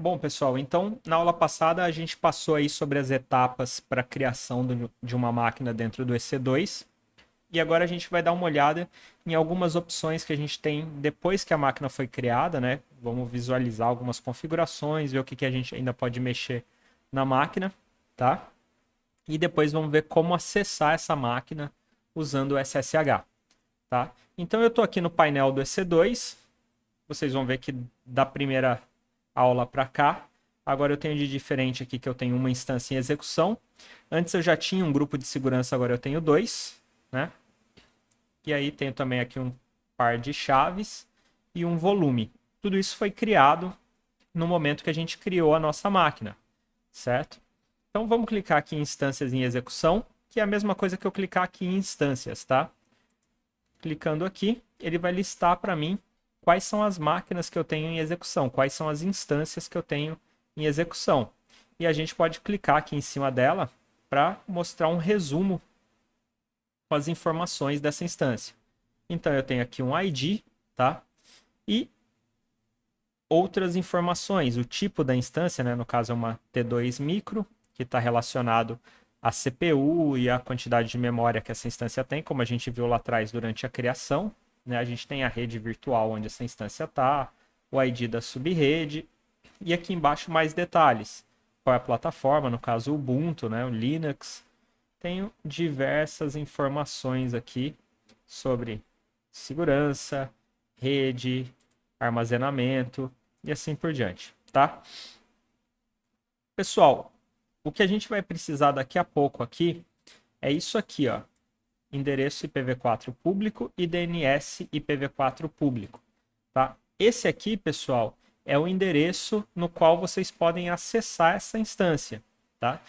Bom, pessoal, então na aula passada a gente passou aí sobre as etapas para a criação de uma máquina dentro do EC2 e agora a gente vai dar uma olhada em algumas opções que a gente tem depois que a máquina foi criada, né? Vamos visualizar algumas configurações, ver o que a gente ainda pode mexer na máquina, tá? E depois vamos ver como acessar essa máquina usando o SSH, tá? Então eu estou aqui no painel do EC2, vocês vão ver que da primeira aula para cá, agora eu tenho de diferente aqui que eu tenho uma instância em execução. Antes eu já tinha um grupo de segurança, agora eu tenho dois, né? E aí tenho também aqui um par de chaves e um volume. Tudo isso foi criado no momento que a gente criou a nossa máquina, certo? Então vamos clicar aqui em instâncias em execução, que é a mesma coisa que eu clicar aqui em instâncias, tá? Clicando aqui, ele vai listar para mim quais são as máquinas que eu tenho em execução, quais são as instâncias que eu tenho em execução. E a gente pode clicar aqui em cima dela para mostrar um resumo com as informações dessa instância. Então eu tenho aqui um ID, tá? E outras informações, o tipo da instância, né? No caso é uma T2 micro, que está relacionado à CPU e à quantidade de memória que essa instância tem, como a gente viu lá atrás durante a criação. Né? A gente tem a rede virtual onde essa instância está, o ID da subrede, e aqui embaixo mais detalhes. Qual é a plataforma, no caso o Ubuntu, né? O Linux. Tenho diversas informações aqui sobre segurança, rede, armazenamento e assim por diante, tá? Pessoal, o que a gente vai precisar daqui a pouco aqui é isso aqui, ó. Endereço IPv4 público e DNS IPv4 público, tá? Esse aqui, pessoal, é o endereço no qual vocês podem acessar essa instância, tá?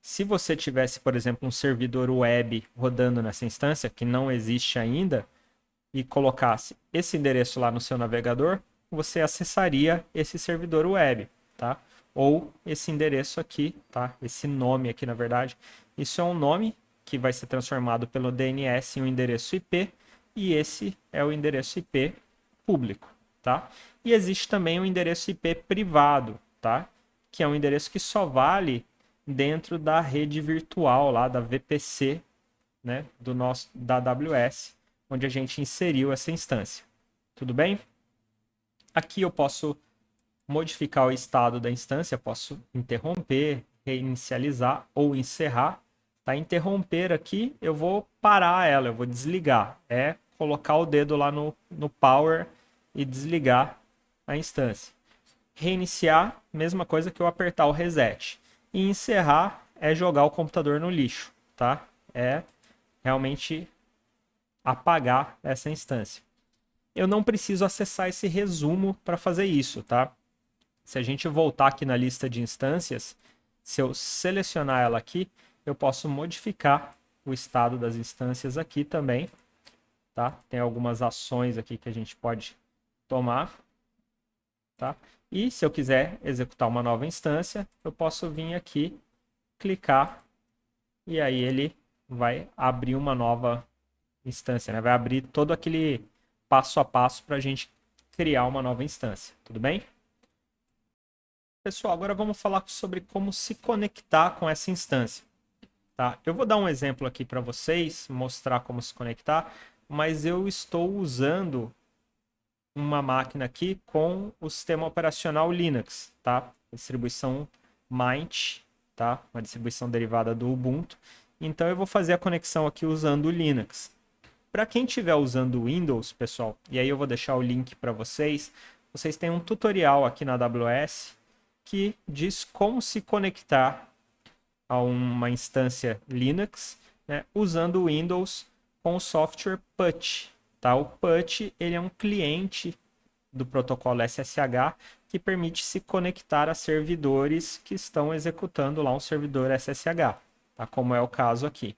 Se você tivesse, por exemplo, um servidor web rodando nessa instância, que não existe ainda, e colocasse esse endereço lá no seu navegador, você acessaria esse servidor web, tá? Ou esse endereço aqui, tá? Esse nome aqui, na verdade. Isso é um nome que vai ser transformado pelo DNS em um endereço IP, e esse é o endereço IP público, tá? E existe também o endereço IP privado, tá? Que é um endereço que só vale dentro da rede virtual lá da VPC, né, da AWS, onde a gente inseriu essa instância. Tudo bem? Aqui eu posso modificar o estado da instância, posso interromper, reinicializar ou encerrar. Tá? Interromper aqui, eu vou parar ela, eu vou desligar. É colocar o dedo lá no power e desligar a instância. Reiniciar, mesma coisa que eu apertar o reset. E encerrar é jogar o computador no lixo, tá? É realmente apagar essa instância. Eu não preciso acessar esse resumo para fazer isso, tá? Se a gente voltar aqui na lista de instâncias, se eu selecionar ela aqui, eu posso modificar o estado das instâncias aqui também, tá? Tem algumas ações aqui que a gente pode tomar, tá? E se eu quiser executar uma nova instância, eu posso vir aqui, clicar, e aí ele vai abrir uma nova instância, né? Vai abrir todo aquele passo a passo para a gente criar uma nova instância, tudo bem? Pessoal, agora vamos falar sobre como se conectar com essa instância. Tá? Eu vou dar um exemplo aqui para vocês, mostrar como se conectar, mas eu estou usando uma máquina aqui com o sistema operacional Linux, tá? Distribuição Mint, tá? Uma distribuição derivada do Ubuntu. Então eu vou fazer a conexão aqui usando o Linux. Para quem estiver usando o Windows, pessoal, e aí eu vou deixar o link para vocês, vocês têm um tutorial aqui na AWS que diz como se conectar a uma instância Linux, né, usando o Windows com o software PuTTY. Tá? O PuTTY ele é um cliente do protocolo SSH que permite se conectar a servidores que estão executando lá um servidor SSH, tá? Como é o caso aqui.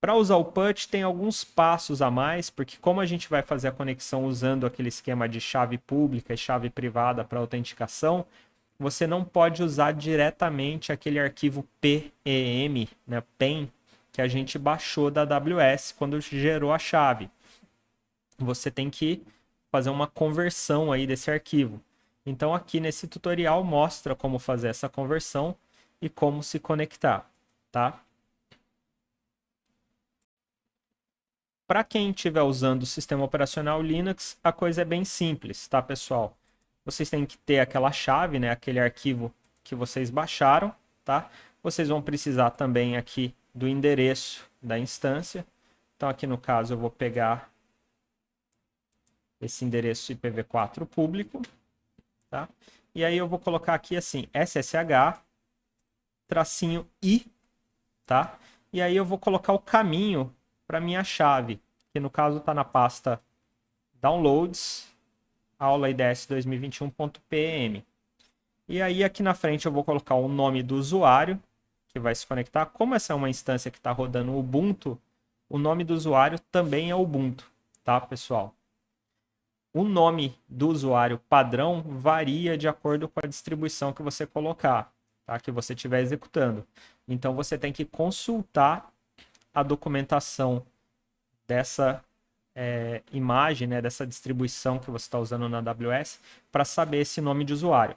Para usar o PuTTY tem alguns passos a mais, porque como a gente vai fazer a conexão usando aquele esquema de chave pública e chave privada para autenticação, você não pode usar diretamente aquele arquivo PEM, né, PEM, que a gente baixou da AWS quando gerou a chave. Você tem que fazer uma conversão aí desse arquivo. Então aqui nesse tutorial mostra como fazer essa conversão e como se conectar, tá? Para quem estiver usando o sistema operacional Linux, a coisa é bem simples, tá, pessoal? Vocês têm que ter aquela chave, né, aquele arquivo que vocês baixaram, tá? Vocês vão precisar também aqui do endereço da instância. Então aqui no caso eu vou pegar esse endereço IPv4 público, tá? E aí eu vou colocar aqui assim, SSH -i, tá? E aí eu vou colocar o caminho para minha chave, que no caso está na pasta downloads, aula IDS 2021.pm. E aí aqui na frente eu vou colocar o nome do usuário que vai se conectar. Como essa é uma instância que está rodando o Ubuntu, o nome do usuário também é Ubuntu, tá, pessoal? O nome do usuário padrão varia de acordo com a distribuição que você colocar, tá? Que você estiver executando. Então você tem que consultar a documentação dessa imagem, né, dessa distribuição que você está usando na AWS para saber esse nome de usuário.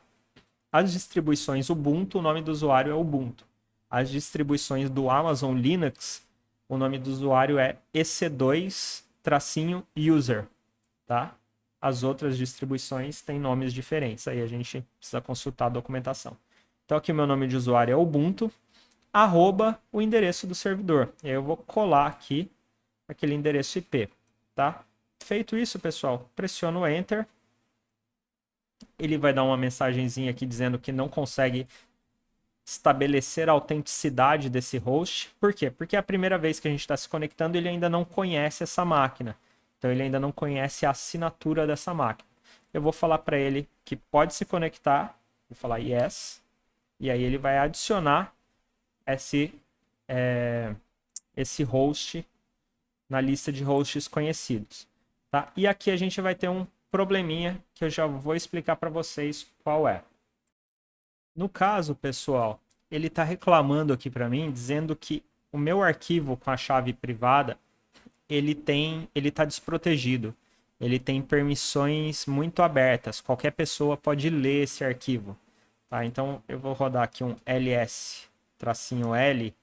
As distribuições Ubuntu, o nome do usuário é Ubuntu. As distribuições do Amazon Linux, o nome do usuário é EC2-user, tá? As outras distribuições têm nomes diferentes, aí a gente precisa consultar a documentação. Então aqui o meu nome de usuário é Ubuntu, @ o endereço do servidor. E aí eu vou colar aqui aquele endereço IP, tá? Feito isso, pessoal, pressiono o Enter. Ele vai dar uma mensagenzinha aqui dizendo que não consegue estabelecer a autenticidade desse host. Por quê? Porque é a primeira vez que a gente está se conectando, ele ainda não conhece essa máquina. Então ele ainda não conhece a assinatura dessa máquina. Eu vou falar para ele que pode se conectar, vou falar yes, e aí ele vai adicionar esse host na lista de hosts conhecidos, tá? E aqui a gente vai ter um probleminha que eu já vou explicar para vocês qual é. No caso, pessoal, ele está reclamando aqui para mim, dizendo que o meu arquivo com a chave privada, ele está desprotegido. Ele tem permissões muito abertas. Qualquer pessoa pode ler esse arquivo, tá? Então eu vou rodar aqui um ls-l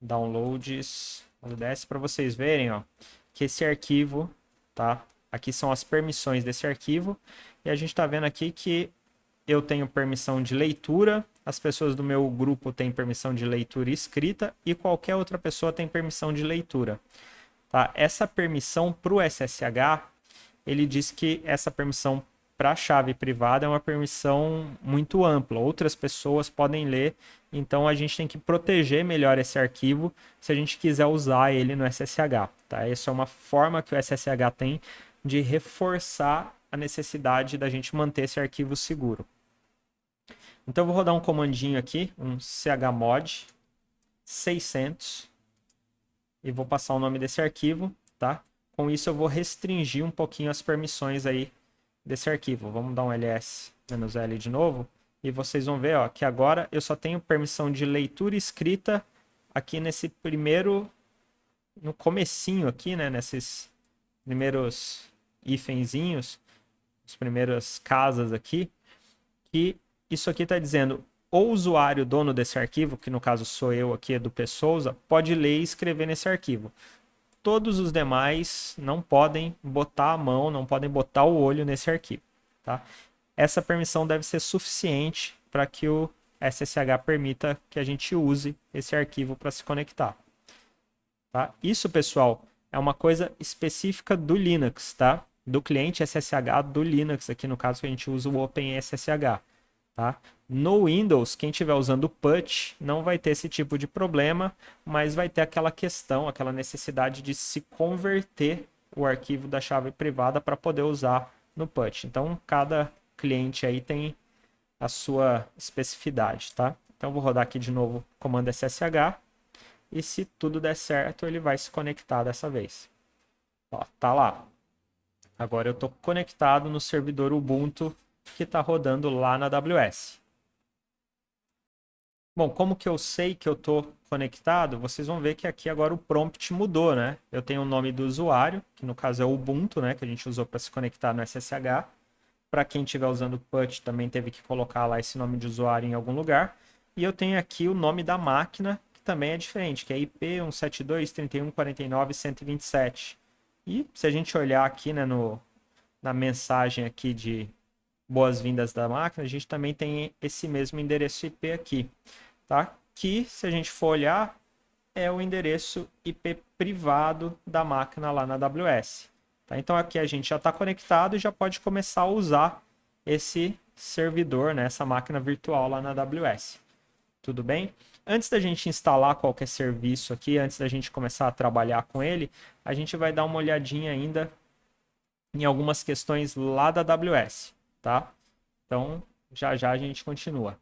downloads para vocês verem, ó, que esse arquivo, tá? Aqui são as permissões desse arquivo e a gente está vendo aqui que eu tenho permissão de leitura, as pessoas do meu grupo têm permissão de leitura e escrita e qualquer outra pessoa tem permissão de leitura. Tá? Essa permissão para o SSH, ele diz que essa permissão para a chave privada é uma permissão muito ampla. Outras pessoas podem ler, então a gente tem que proteger melhor esse arquivo se a gente quiser usar ele no SSH. Tá? Essa é uma forma que o SSH tem de reforçar a necessidade da gente manter esse arquivo seguro. Então eu vou rodar um comandinho aqui, um chmod 600, e vou passar o nome desse arquivo, tá? Com isso eu vou restringir um pouquinho as permissões aí desse arquivo. Vamos dar um ls-l de novo, e vocês vão ver, ó, que agora eu só tenho permissão de leitura e escrita aqui nesse primeiro, no comecinho aqui, né, nesses primeiros hífenzinhos, as primeiras casas aqui, que isso aqui está dizendo o usuário dono desse arquivo, que no caso sou eu aqui, Edu P. Souza, pode ler e escrever nesse arquivo. Todos os demais não podem botar a mão, não podem botar o olho nesse arquivo. Tá? Essa permissão deve ser suficiente para que o SSH permita que a gente use esse arquivo para se conectar. Tá? Isso, pessoal, é uma coisa específica do Linux, tá? Do cliente SSH do Linux, aqui no caso que a gente usa o OpenSSH. Tá? No Windows, quem estiver usando o PUT não vai ter esse tipo de problema, mas vai ter aquela questão, aquela necessidade de se converter o arquivo da chave privada para poder usar no PUT. Então, cada cliente aí tem a sua especificidade, tá? Então, eu vou rodar aqui de novo o comando SSH e se tudo der certo, ele vai se conectar dessa vez. Ó, tá lá. Agora eu estou conectado no servidor Ubuntu que está rodando lá na AWS. Bom, como que eu sei que eu estou conectado? Vocês vão ver que aqui agora o prompt mudou, né? Eu tenho o nome do usuário, que no caso é o Ubuntu, né? Que a gente usou para se conectar no SSH. Para quem estiver usando o PUT, também teve que colocar lá esse nome de usuário em algum lugar. E eu tenho aqui o nome da máquina, que também é diferente, que é IP 172.31.49.127. E se a gente olhar aqui, né, na mensagem aqui de boas-vindas da máquina, a gente também tem esse mesmo endereço IP aqui, tá? Que, se a gente for olhar, é o endereço IP privado da máquina lá na AWS. Tá? Então aqui a gente já está conectado e já pode começar a usar esse servidor, né, essa máquina virtual lá na AWS. Tudo bem? Antes da gente instalar qualquer serviço aqui, antes da gente começar a trabalhar com ele, a gente vai dar uma olhadinha ainda em algumas questões lá da AWS, tá? Então, já já a gente continua.